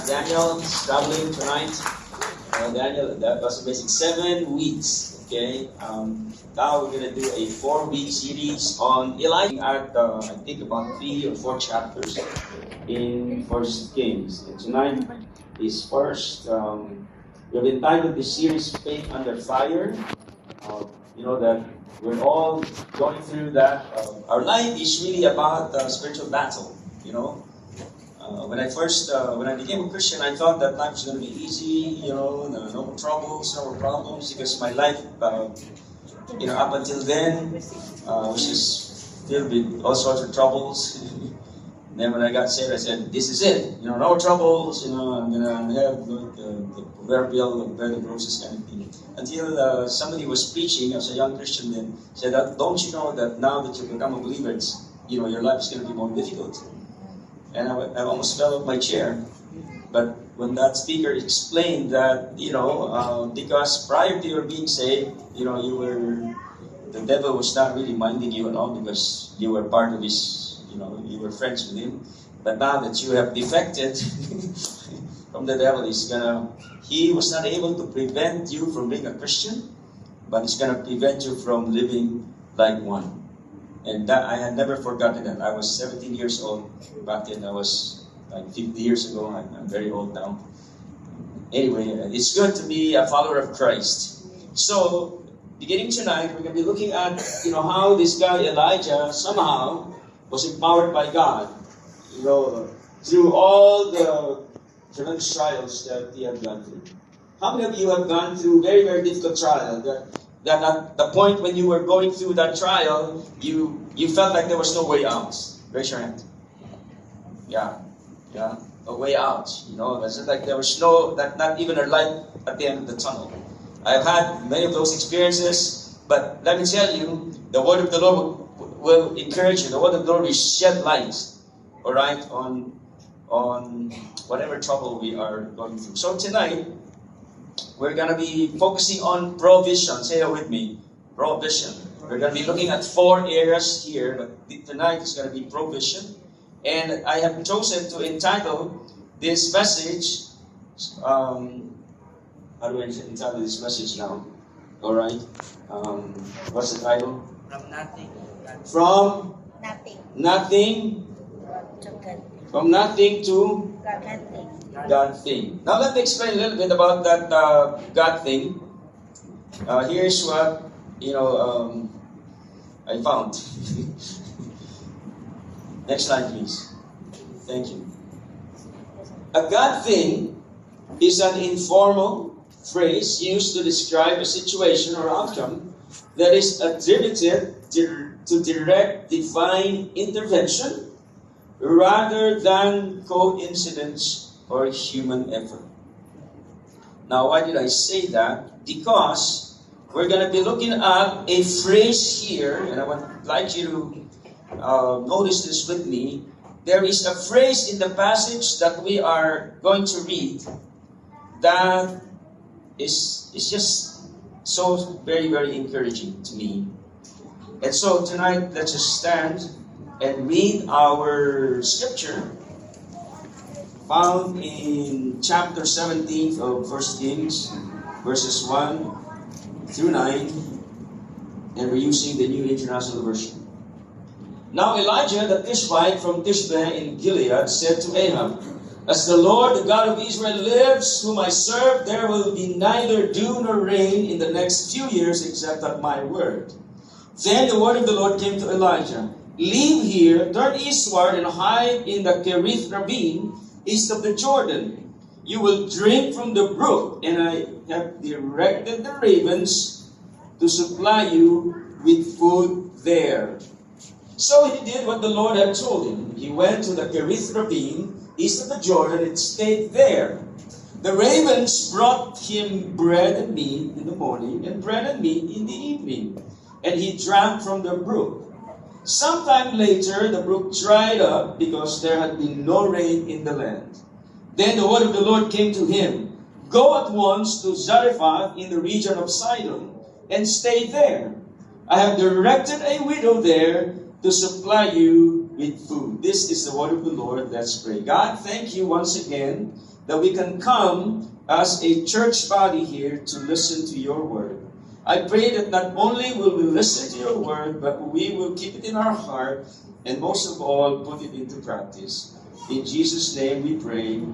Daniel is traveling tonight. Daniel, that was a basic 7 weeks. Okay. Now we're gonna do a 4-week series on Elijah at I think about 3 or 4 chapters in First Kings. And tonight is first. We've entitled this series "Faith Under Fire." You know that we're all going through that. Our life is really about spiritual battle. You know. When I became a Christian, I thought that life was going to be easy, no troubles, no problems, because my life, up until then, was just filled with all sorts of troubles. And then when I got saved, I said, "This is it, no troubles, I'm going to have the proverbial bed of roses kind of thing." Until somebody was preaching, as a young Christian then, said, "Don't you know that now that you've become a believer, your life is going to be more difficult?" And I almost fell off my chair. But when that speaker explained that, because prior to your being saved, the devil was not really minding you at all because you were part of his, you were friends with him. But now that you have defected from the devil, he was not able to prevent you from being a Christian, but he's going to prevent you from living like one. And that I had never forgotten that. I was 17 years old back then. I was like 50 years ago. I'm very old now. Anyway, it's good to be a follower of Christ. So, beginning tonight, we're going to be looking at how this guy Elijah somehow was empowered by God. Through all the tremendous trials that he had gone through. How many of you have gone through very, very difficult trials? That at the point when you were going through that trial, you felt like there was no way out. Raise your hand. Yeah, a way out. It's like there was not even a light at the end of the tunnel. I've had many of those experiences, but let me tell you, the word of the Lord will encourage you. The word of the Lord will shed light, all right, on whatever trouble we are going through. So tonight, we're going to be focusing on provision. Say it with me. Provision. We're going to be looking at 4 areas here, but tonight is going to be provision. And I have chosen to entitle this message, how do I entitle this message now? Alright. What's the title? From nothing. From Nothing. nothing. To God. From nothing to God thing. God thing. Now let me explain a little bit about that God thing. Here's what I found. Next slide, please. Thank you. A God thing is an informal phrase used to describe a situation or outcome that is attributed to direct divine intervention rather than coincidence or human effort. Now, why did I say that? Because we're going to be looking at a phrase here, and I would like you to notice this with me. There is a phrase in the passage that we are going to read that is just so very, very encouraging to me. And so tonight, let's just stand and read our scripture found in chapter 17 of 1 Kings, verses 1 through 9, and we're using the New International Version. Now Elijah the Tishbite from Tishbe in Gilead said to Ahab, "As the Lord, the God of Israel lives, whom I serve, there will be neither dew nor rain in the next few years except at my word." Then the word of the Lord came to Elijah, "Leave here, turn eastward, and hide in the Kerith ravine, east of the Jordan. You will drink from the brook, and I have directed the ravens to supply you with food there." So he did what the Lord had told him. He went to the Kerith ravine, east of the Jordan, and stayed there. The ravens brought him bread and meat in the morning, and bread and meat in the evening, and he drank from the brook. Sometime later, the brook dried up because there had been no rain in the land. Then the word of the Lord came to him, "Go at once to Zarephath in the region of Sidon, and stay there. I have directed a widow there to supply you with food." This is the word of the Lord. Let's pray. God, thank you once again that we can come as a church body here to listen to your word. I pray that not only will we listen to your word, but we will keep it in our heart, and most of all, put it into practice. In Jesus' name we pray.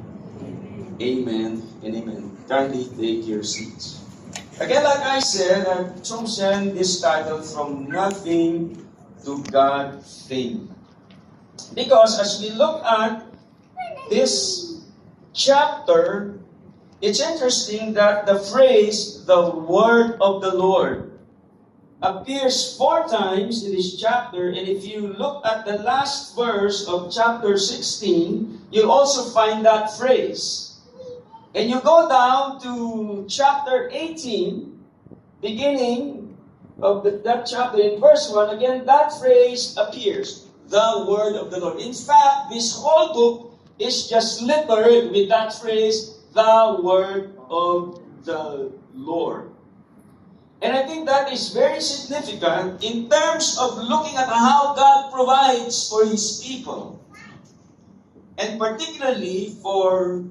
Amen and amen. Kindly take your seats. Again, like I said, I've chosen this title, From Nothing to God Fame. Because as we look at this chapter, it's interesting that the phrase, the word of the Lord, appears 4 times in this chapter. And if you look at the last verse of chapter 16, you'll also find that phrase. And you go down to chapter 18, beginning of that chapter in verse 1, again, that phrase appears, the word of the Lord. In fact, this whole book is just littered with that phrase, the word of the Lord. And I think that is very significant in terms of looking at how God provides for His people. And particularly for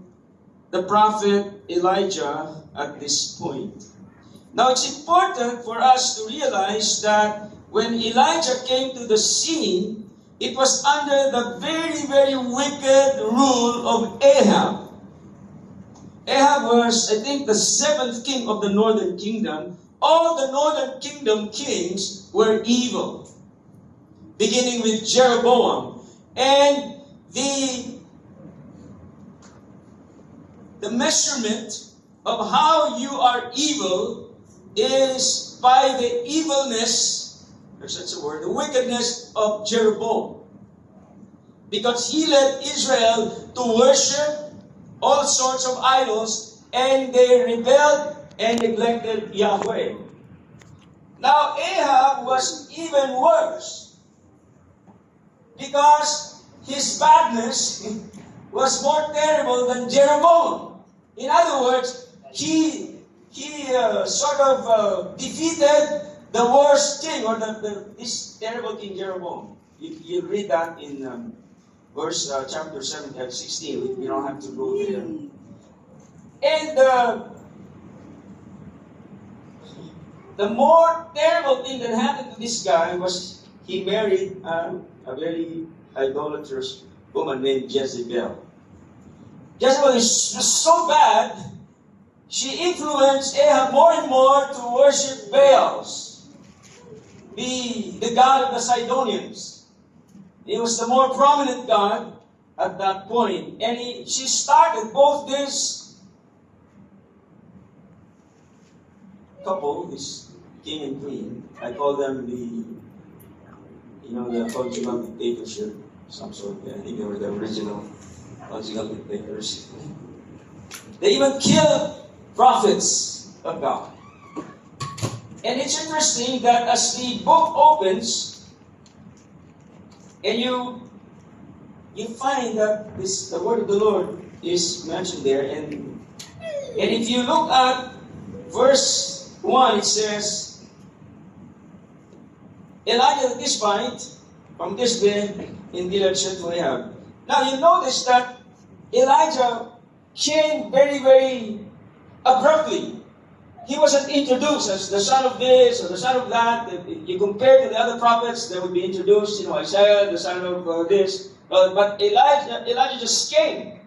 the prophet Elijah at this point. Now it's important for us to realize that when Elijah came to the scene, it was under the very, very wicked rule of Ahab. Ahab was, I think, the 7th king of the northern kingdom. All the northern kingdom kings were evil, beginning with Jeroboam. And the measurement of how you are evil is by the evilness, there's such a word, the wickedness of Jeroboam. Because he led Israel to worship all sorts of idols, and they rebelled and neglected Yahweh. Now Ahab was even worse, because his badness was more terrible than Jeroboam. In other words, he defeated the worst king, or this terrible king Jeroboam. You read that in chapter 16. We don't have to go there. And the more terrible thing that happened to this guy was he married a very idolatrous woman named Jezebel. Jezebel was so bad, she influenced Ahab more and more to worship Baals, the god of the Sidonians. He was the more prominent god at that point. And she started both this couple, this king and queen. I call them the conjugal dictatorship, some sort. I think they were the original conjugal dictators. They even killed prophets of God. And it's interesting that as the book opens, and you find that the word of the Lord is mentioned there, and if you look at verse 1, it says, Elijah at this point, from this bed in Gilead said to Ahab. Now you notice that Elijah came very, very abruptly. He wasn't introduced as the son of this or the son of that. You compare to the other prophets, they would be introduced, Isaiah, the son of this. But Elijah just came.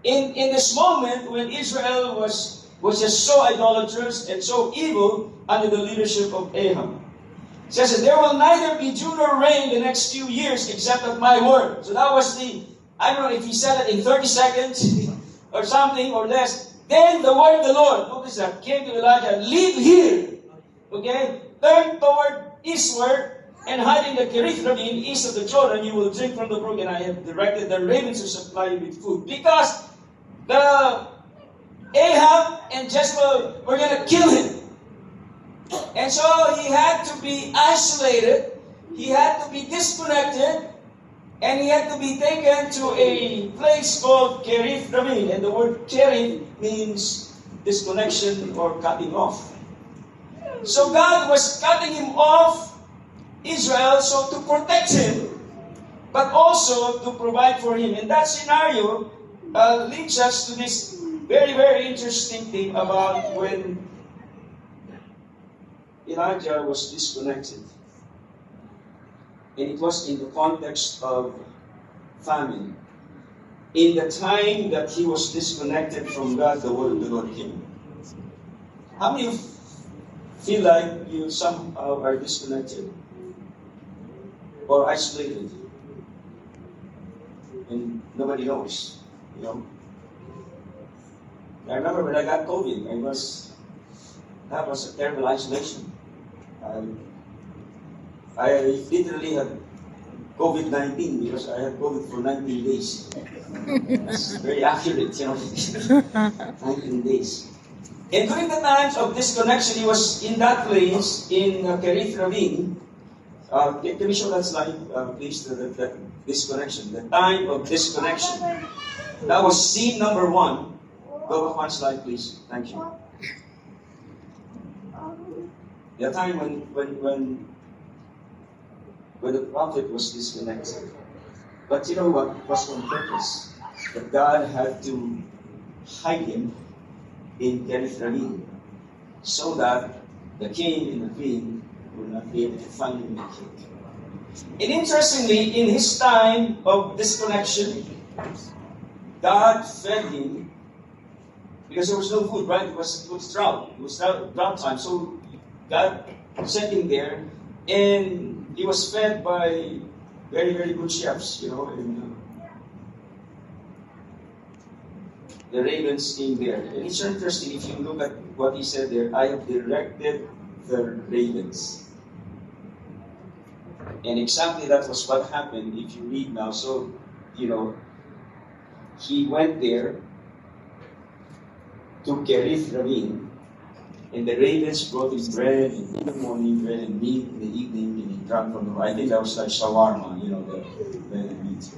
In this moment when Israel was just so idolatrous and so evil under the leadership of Ahab. It says that there will neither be dew nor rain the next few years except at my word. So that was I don't know if he said it in 30 seconds or something or less. Then the word of the Lord, notice that, came to Elijah, leave here, okay? Turn toward eastward and hide in the Kerith ravine east of the Jordan. You will drink from the brook, and I have directed the ravens to supply you with food. Because the Ahab and Jezebel were going to kill him. And so he had to be isolated, he had to be disconnected, and he had to be taken to a place called Kerith ravine. And the word Kerith means disconnection or cutting off. So God was cutting him off, Israel, so to protect him, but also to provide for him. And that scenario leads us to this Very, very interesting thing about when Elijah was disconnected. And it was in the context of famine. In the time that he was disconnected from God, the word of the Lord came. How many of you feel like you somehow are disconnected or isolated and nobody knows? You know? I remember when I got COVID, that was a terrible isolation. I literally had COVID-19 because I had COVID for 19 days. That's very accurate, 19 days. And during the times of disconnection, he was in that place in Kerith Ravine. Can we show that slide, please, that disconnection, the time of disconnection. That was scene number 1. Go back one slide, please. Thank you. The time when the prophet was disconnected. But you know what? It was on purpose. That God had to hide him in Kerith Ravine so that the king and the queen would not be able to find him in the king. And interestingly, in his time of disconnection, God fed him because there was no food, right? It was drought. It was drought time. So God sent him there, and he was fed by very, very good chefs, and the ravens came there. And it's interesting, if you look at what he said there, I have directed the ravens. And exactly that was what happened if you read now. So, he went there to Kerith Ravine, and the ravens brought him bread in the morning, bread and meat in the evening, and he drank from the I think that was like shawarma, the bread and meat.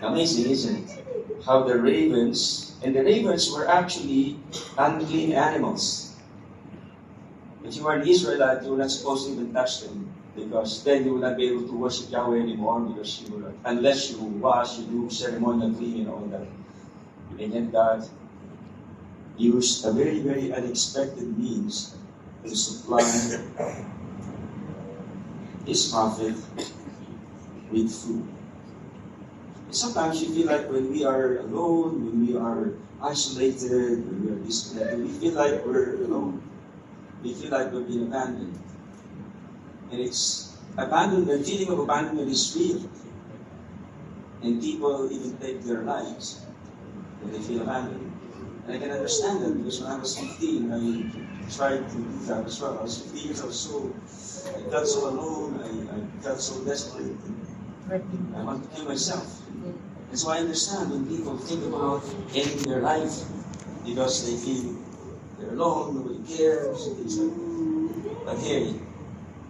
Amazing, isn't it? How the ravens were actually unclean animals. If you were an Israelite, you were not supposed to even touch them, because then you would not be able to worship Yahweh anymore, because unless you wash, you do ceremonial cleaning and all that. And then God used a very, very unexpected means to supply his prophet with food. And sometimes you feel like when we are alone, when we are isolated, when we are disconnected, we feel like we're alone. We feel like we've been abandoned. And it's abandonment, the feeling of abandonment is real. And people even take their lives when they feel abandoned. And I can understand that, because when I was 15, I tried to do that as well. I was 15 years old, I felt so alone, I felt so desperate. I want to kill myself. And so I understand when people think about ending their life because they feel they're alone, nobody cares, things like that. But here,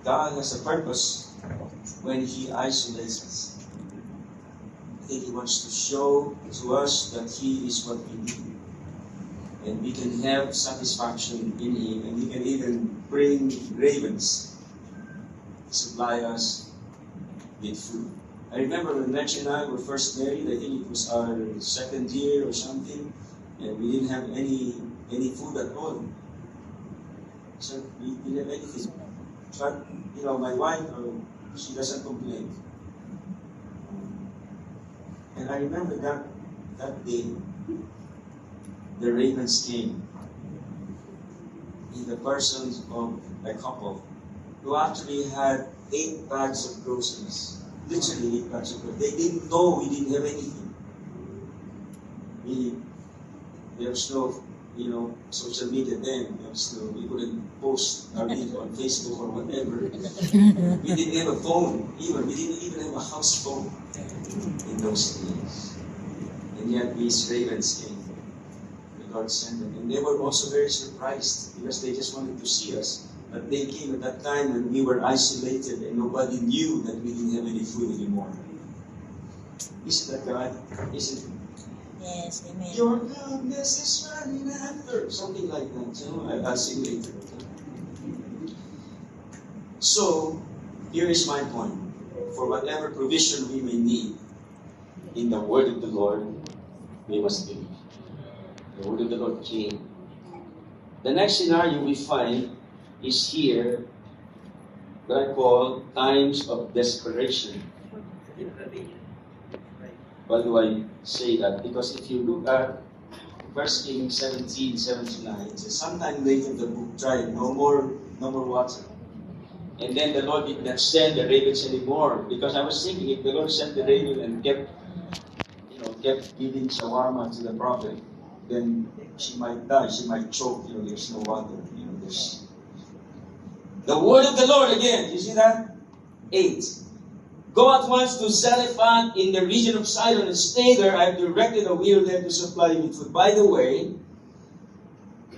God has a purpose when He isolates us. I think He wants to show to us that He is what we need. And we can have satisfaction in Him, and He can even bring ravens to supply us with food. I remember when Rich and I were first married, I think it was our second year or something, and we didn't have any food at all. So we didn't have anything. But, my wife, she doesn't complain. And I remember that day, the ravens came in the persons of a couple who actually had 8 bags of groceries. Literally 8 bags of groceries. They didn't know we didn't have anything. There was no, social media then. We couldn't post our video on Facebook or whatever. We didn't have a phone even. We didn't even have a house phone in those days. And yet these ravens came. God sent them. And they were also very surprised because they just wanted to see us. But they came at that time when we were isolated and nobody knew that we didn't have any food anymore. Isn't that God? Isn't it? Yes, amen. Your goodness is running after. Something like that. I'll sing later. So, here is my point. For whatever provision we may need in the word of the Lord, we must believe. The word of the Lord came. The next scenario we find is here, what I call times of desperation. Why do I say that? Because if you look at 1 Kings 17:7-9, it says, sometime later the brook dried, no more water. And then the Lord did not send the ravens anymore. Because I was thinking, if the Lord sent the raven and kept giving shawarma to the prophet, then she might die, she might choke, there's no water, there's... The word of the Lord again, you see that? 8. Go at once to Zarephath in the region of Sidon and stay there. I have directed a wheel there to supply you with food. By the way,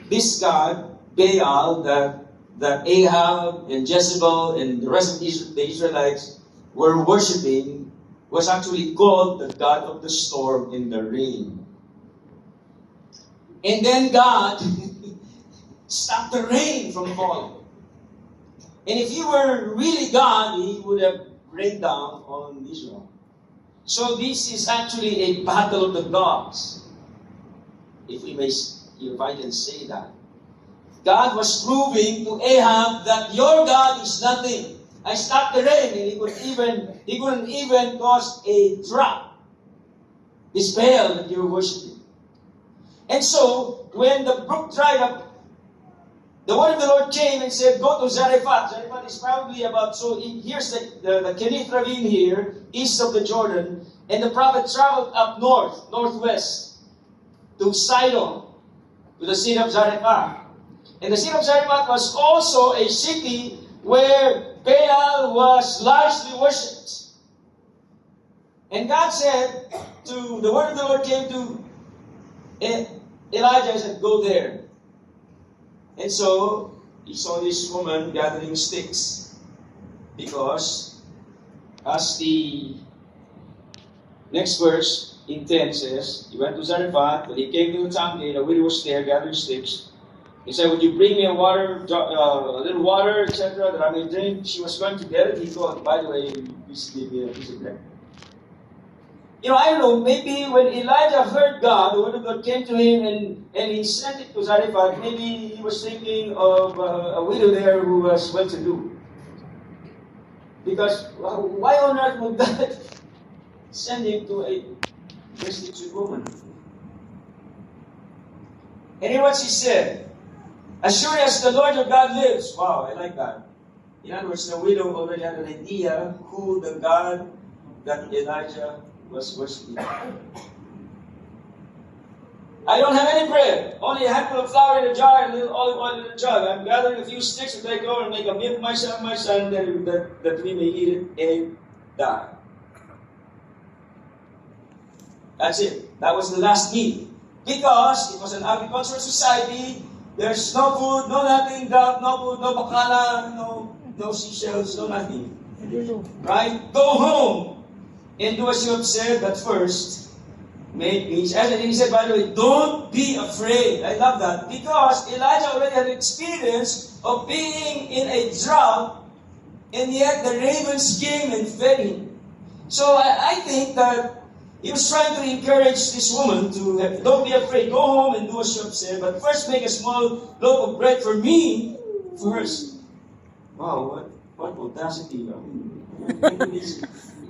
this God, Baal, that Ahab and Jezebel and the rest of the Israelites were worshipping, was actually called the God of the storm and the rain. And then God stopped the rain from falling. And if He were really God, He would have rained down on Israel. So this is actually a battle of the gods, if I can say that. God was proving to Ahab that your God is nothing. I stopped the rain, and he couldn't even cause a drop. This Baal that you're worshiping. And so, when the brook dried up, the word of the Lord came and said, go to Zarephath. Zarephath is probably about, here's the Kerith ravine here, east of the Jordan. And the prophet traveled up northwest, to Sidon, to the city of Zarephath. And the city of Zarephath was also a city where Baal was largely worshipped. And God said, the word of the Lord came to Elijah and said, go there. And so, he saw this woman gathering sticks. Because, as the next verse in 10 says, he went to Zarephath. When he came to the town gate, a widow was there gathering sticks. He said, would you bring me a little water, etc., that I may drink? She was going to get it. He thought, by the way, please give me a piece of bread. I don't know, maybe when Elijah heard God, the word of God came to him and he sent it to Zarephath, maybe he was thinking of a widow there who was well-to-do. Because why on earth would God send him to a prostitute woman? And hear what she said. As sure as the Lord your God lives. Wow, I like that. In other words, the widow already had an idea who the God that Elijah was worshiping. I don't have any bread, only a handful of flour in a jar and a little olive oil in a jug. I'm gathering a few sticks to take over and make a meal for myself and my son that we may eat it and die. That's it. That was the last meal. Because it was an agricultural society, there's no food, no nothing, no food, no bacala, no seashells, no nothing. Right? Go home and do as you have said, but first, make peace. And he said, by the way, don't be afraid. I love that. Because Elijah already had experience of being in a drought, and yet the ravens came and fed him. So I think that he was trying to encourage this woman to, don't be afraid, go home and do as you have said, but first make a small loaf of bread for me first. Wow, what audacity.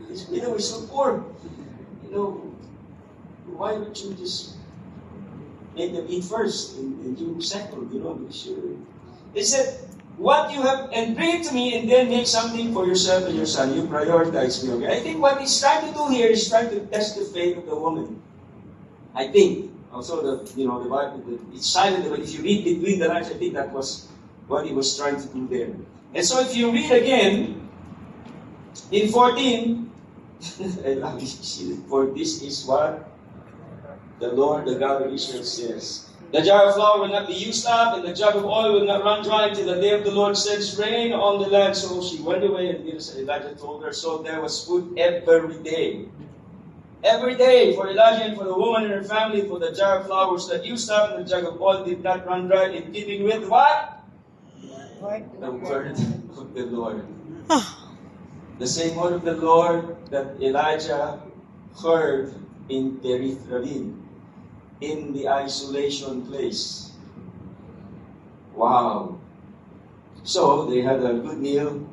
This widow is so poor. Why would you just make them eat first and you second? Be sure. They said, what you have, and bring it to me, and then make something for yourself and your son. You prioritize me. Okay? I think what he's trying to do here is trying to test the faith of the woman. I think. Also, the Bible, it's silent, but if you read between the lines, I think that was what he was trying to do there. And so if you read again, in 14, for this is what the Lord, the God of Israel says. The jar of flour will not be used up, and the jug of oil will not run dry until the day of the Lord sends rain on the land. So she went away and did as Elijah told her. So there was food every day. Every day for Elijah and for the woman and her family, for the jar of flour was not used up, and the jug of oil did not run dry, in keeping with what? The word of the Lord. The same word of the Lord that Elijah heard in Kerith ravine. in the isolation place. Wow. So they had a good meal.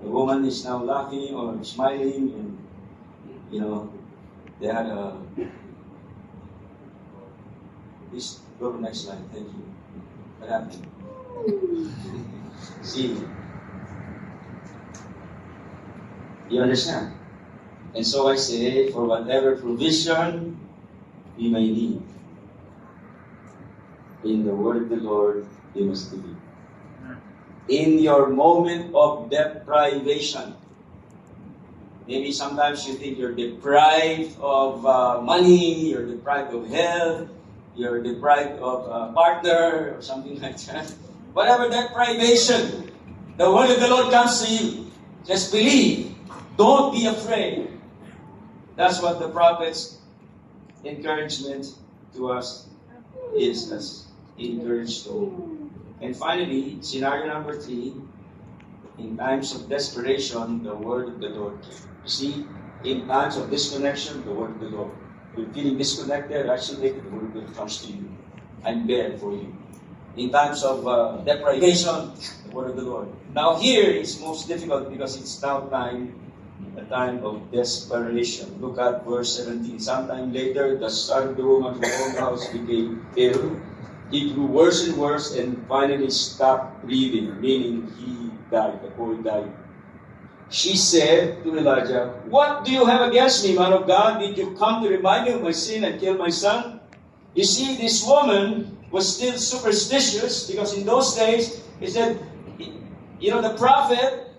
The woman is now laughing or smiling, and they had a. Please go to the next slide. Thank you. What happened? See, you understand? And so I say, for whatever provision we may need, in the word of the Lord, you must believe. In your moment of deprivation, maybe sometimes you think you're deprived of money, you're deprived of health, you're deprived of a partner, or something like that. Whatever deprivation, the word of the Lord comes to you. Just believe. Don't be afraid. That's what the prophet's encouragement to us is, as encouraged hope. And finally, scenario number 3, in times of desperation, the word of the Lord came. You see, in times of disconnection, the word of the Lord. You're feeling disconnected, isolated, the word of God comes to you. I'm there for you. In times of deprivation, the word of the Lord. Now here, it's most difficult because it's now a time of desperation. Look at verse 17. Sometime later, the son of the woman who owned the house became ill. He grew worse and worse and finally stopped breathing, meaning he died, the boy died. She said to Elijah, "What do you have against me, man of God? Did you come to remind me of my sin and kill my son?" You see, this woman was still superstitious because in those days, he said, the prophet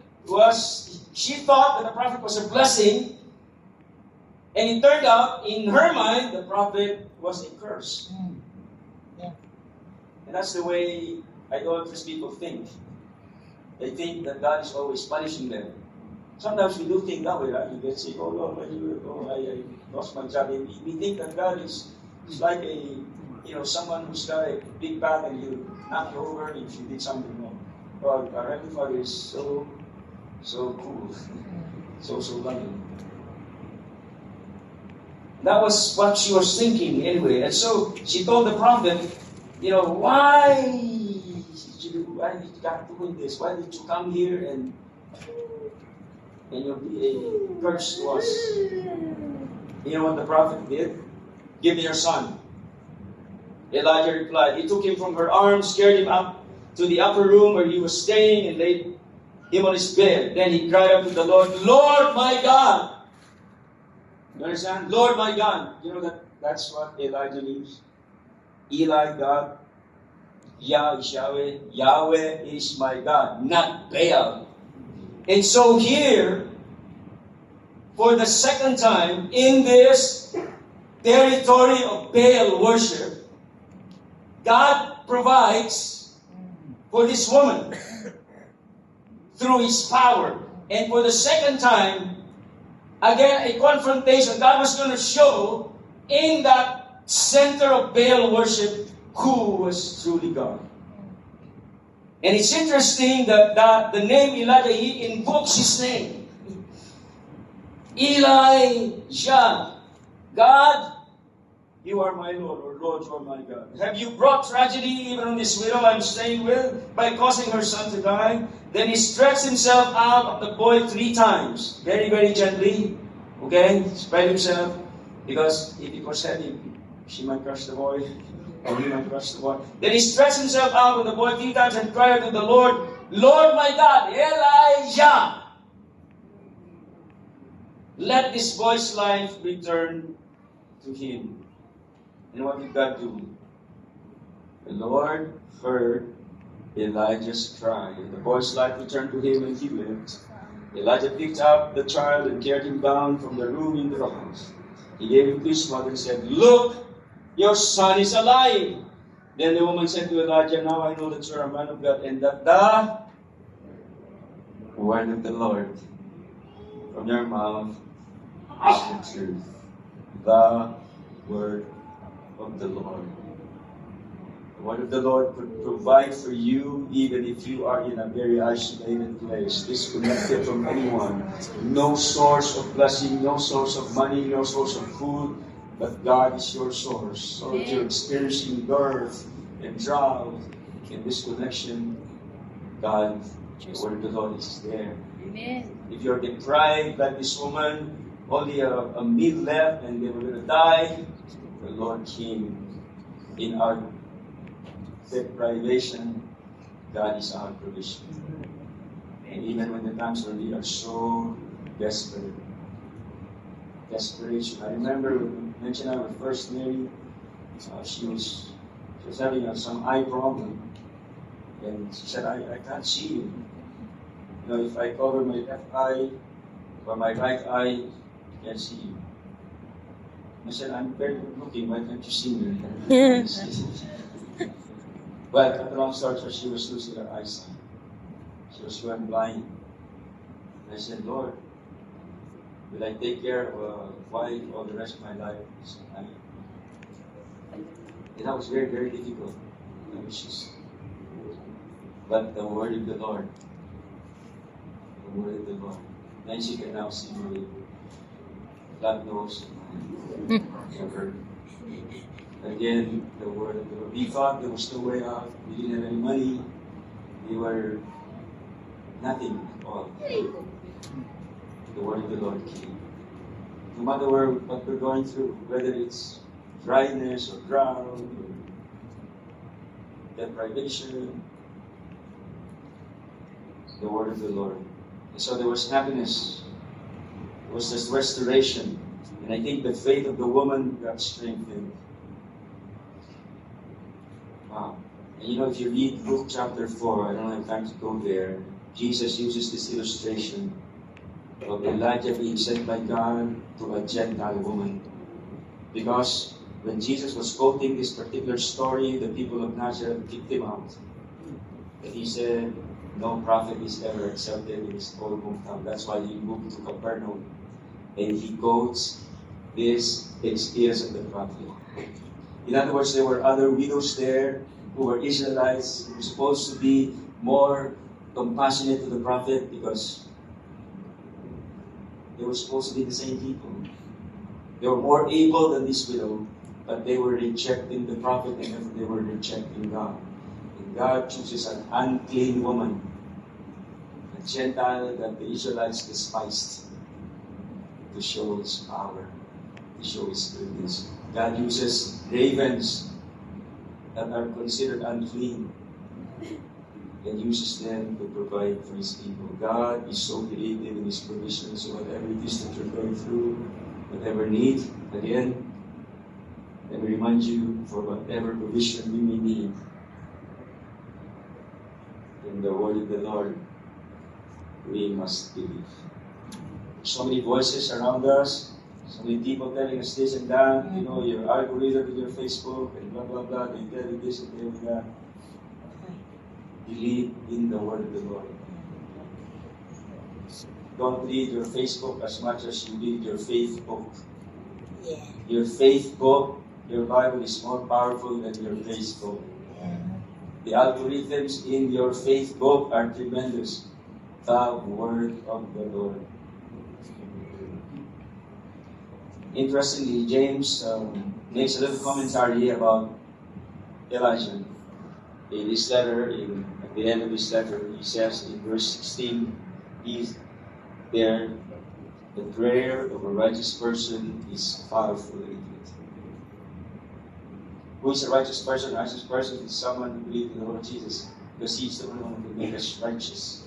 she thought that the prophet was a blessing, and it turned out, in her mind, the prophet was a curse. And that's the way idolatrous people think. They think that God is always punishing them. Sometimes we do think that way, right? You get sick, oh Lord, I lost my job. And we think that God is like someone who's got a big bag and he'll knock you over if you did something wrong. But our Heavenly Father is so cool, so loving. That was what she was thinking anyway. And so she told the prophet, why did you doing this? Why did you come here and you'll be a curse to us? You know what the prophet did? "Give me your son." Elijah replied. He took him from her arms, carried him up to the upper room where he was staying, and laid him on his bed. Then he cried out to the Lord, "Lord my God!" You understand? Lord my God. You know that's what Elijah means. Eli, God. Yah is Yahweh. Yahweh is my God, not Baal. And so here, for the second time, in this territory of Baal worship, God provides for this woman through His power. And for the second time, again, a confrontation. God was going to show in that center of Baal worship who was truly God. And it's interesting that the name Elijah, he invokes his name. Elijah. God, you are my Lord, or Lord, you are my God. Have you brought tragedy even on this widow I'm staying with by causing her son to die? Then he stretched himself out of the boy 3 times. Very, very gently. Okay? Spread himself. Because if it was heavy, she might crush the boy. Or he might crush the boy. Then he stretched himself out of the boy 3 times and cried to the Lord, "Lord my God, Elijah, let this boy's life return to him." And what did God do? The Lord heard Elijah's cry. And the boy's life returned to him and he lived. Elijah picked up the child and carried him down from the room into the house. He gave him to his mother and said, "Look, your son is alive." Then the woman said to Elijah, "Now I know that you are a man of God and that the word of the Lord from your mouth is the truth." The word of the Lord. The word of the Lord could provide for you even if you are in a very isolated place, disconnected from anyone. No source of blessing, no source of money, no source of food. but God is your source. So if you're experiencing birth and drought and disconnection, God, the word of the Lord is there. Amen. If you're deprived like this woman, only a meal left and they were going to die, the Lord came in our deprivation. God is our provision. And even when the times when we are so desperate, desperation. I remember when we mentioned our first Mary, she was having some eye problem. And she said, I can't see you. You know, if I cover my left eye or my right eye, I can't see you. I said, I'm very good looking, why can't you see me? But at the long story short, she was losing her eyesight. She was going blind. And I said, Lord, will I take care of a wife all the rest of my life? And that was very, very difficult. But the word of the Lord, the word of the Lord. Then she can now see my blood nose. Again, the word of the Lord. We thought there was no way out. We didn't have any money. We were nothing at all. The word of the Lord came. No matter what we're going through, whether it's dryness or drought or deprivation, the word of the Lord. And so there was happiness. There was this restoration. And I think the faith of the woman got strengthened. Wow. And you know, if you read Luke chapter 4, I don't have time to go there, Jesus uses this illustration of Elijah being sent by God to a Gentile woman. Because when Jesus was quoting this particular story, the people of Nazareth kicked him out. And he said, no prophet is ever accepted in his own hometown. That's why he moved to Capernaum. And he quotes this experience of the prophet. In other words, there were other widows there who were Israelites, who were supposed to be more compassionate to the prophet because they were supposed to be the same people. They were more able than this widow, but they were rejecting the prophet and they were rejecting God. And God chooses an unclean woman, a Gentile that the Israelites despised, to show His power, to show His goodness. God uses ravens that are considered unclean and uses them to provide for His people. God is so creative in His provision, so whatever it is that you're going through, whatever need, again, let me remind you, for whatever provision you may need, in the word of the Lord, we must believe. So many voices around us, so many people telling us this and that, you know, your algorithm with your Facebook and blah, blah, blah, they tell you this and tell you that. Believe in the word of the Lord. Don't read your Facebook as much as you read your faith book. Yeah. Your faith book, your Bible is more powerful than your Facebook. The algorithms in your faith book are tremendous. The word of the Lord. Interestingly, James makes a little commentary about Elijah. In his letter, at the end of his letter, he says in verse 16, the prayer of a righteous person is powerful in it. Who is a righteous person? A righteous person is someone who believes in the Lord Jesus, because He is the one who will make us righteous.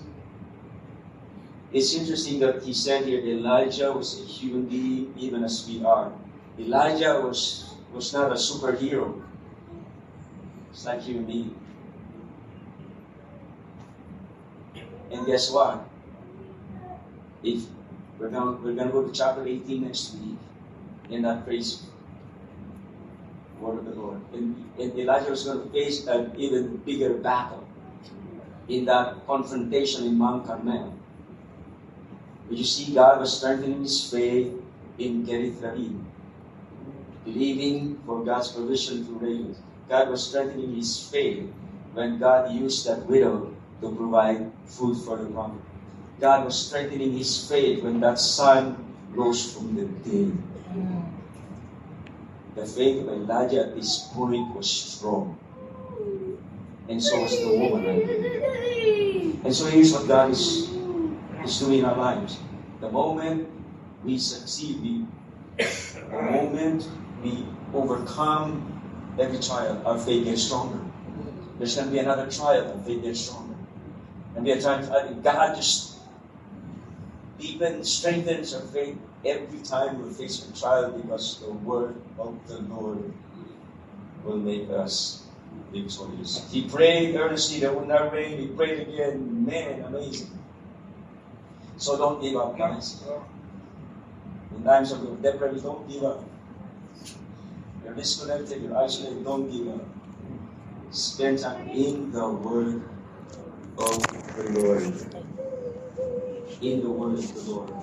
It's interesting that he said here Elijah was a human being, even as we are. Elijah was not a superhero. It's like human being. And guess what? If we're gonna go to chapter 18 next week, in that praise word of the Lord. And Elijah was going to face an even bigger battle in that confrontation in Mount Carmel. But you see, God was strengthening his faith in Kerith Rabin, believing for God's provision through ravens. God was strengthening his faith when God used that widow to provide food for the prophet. God was strengthening his faith when that son rose from the dead. the faith of Elijah at this point was strong. And so was the woman, I believe. And so here's what God is doing in our lives. The moment we succeed, the moment we overcome every trial, our faith gets stronger. There's going to be another trial, and faith gets stronger. And we are trying to, God just even strengthens our faith every time we're faced with trial, because the word of the Lord will make us victorious. He prayed earnestly that would not rain. He prayed again. Man, amazing. So don't give up, guys. In times of depression, don't give up. You're disconnected, you're isolated, don't give up. Spend time in the Word of the Lord. In the Word of the Lord.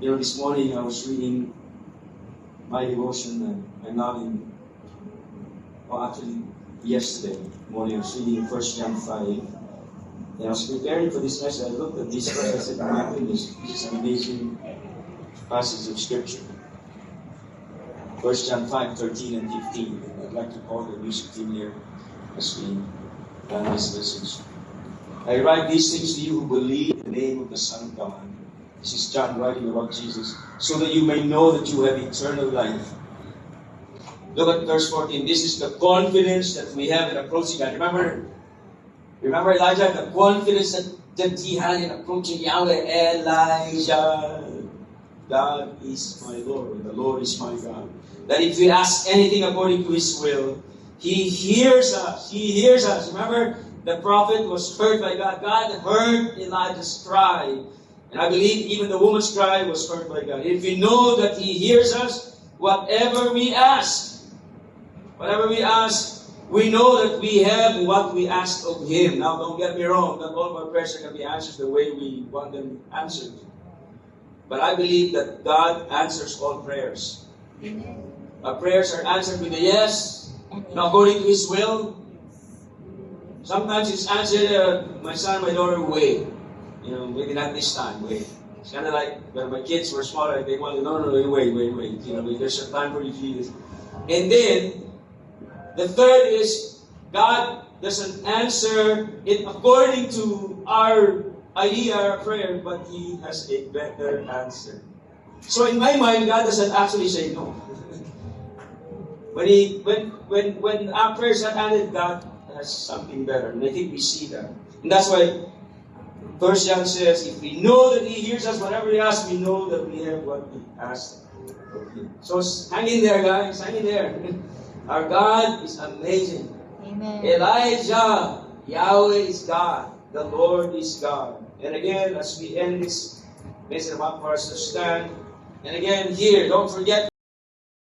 You know, this morning I was reading my devotion, and now actually yesterday morning I was reading 1 John 5. And I was preparing for this message. I looked at this verse, I said, my goodness, this is an amazing passage of Scripture. 1 John 5, 13 and 15. I'd like to call the music team here as we plan this message. I write these things to you who believe in the name of the Son of God. This is John writing about Jesus. So that you may know that you have eternal life. Look at verse 14. This is the confidence that we have in approaching God. Remember Elijah, the confidence that he had in approaching Yahweh. Elijah, God is my Lord, the Lord is my God. That if we ask anything according to His will, He hears us. He hears us. Remember, the prophet was heard by God. God heard Elijah's cry. And I believe even the woman's cry was heard by God. If we know that He hears us, whatever we ask, we know that we have what we ask of Him. Now, don't get me wrong. Not all of our prayers are going to be answered the way we want them answered. But I believe that God answers all prayers. Our prayers are answered with a yes, according to His will. Sometimes it's answered, my son, my daughter, wait. Maybe not this time, wait. It's kind of like when my kids were smaller, they wanted, no, wait. There's a time for you to do this. And then, the third is, God doesn't answer it according to our idea, our prayer, but He has a better answer. So in my mind, God doesn't actually say no. When our prayers are answered, God has something better. And I think we see that. And that's why 1 John says, if we know that He hears us, whatever we ask, we know that we have what we asked of Him. So hang in there, guys. Hang in there. Our God is amazing. Amen. Elijah, Yahweh is God. The Lord is God. And again, as we end this message, I want for us to stand. And again, here, don't forget,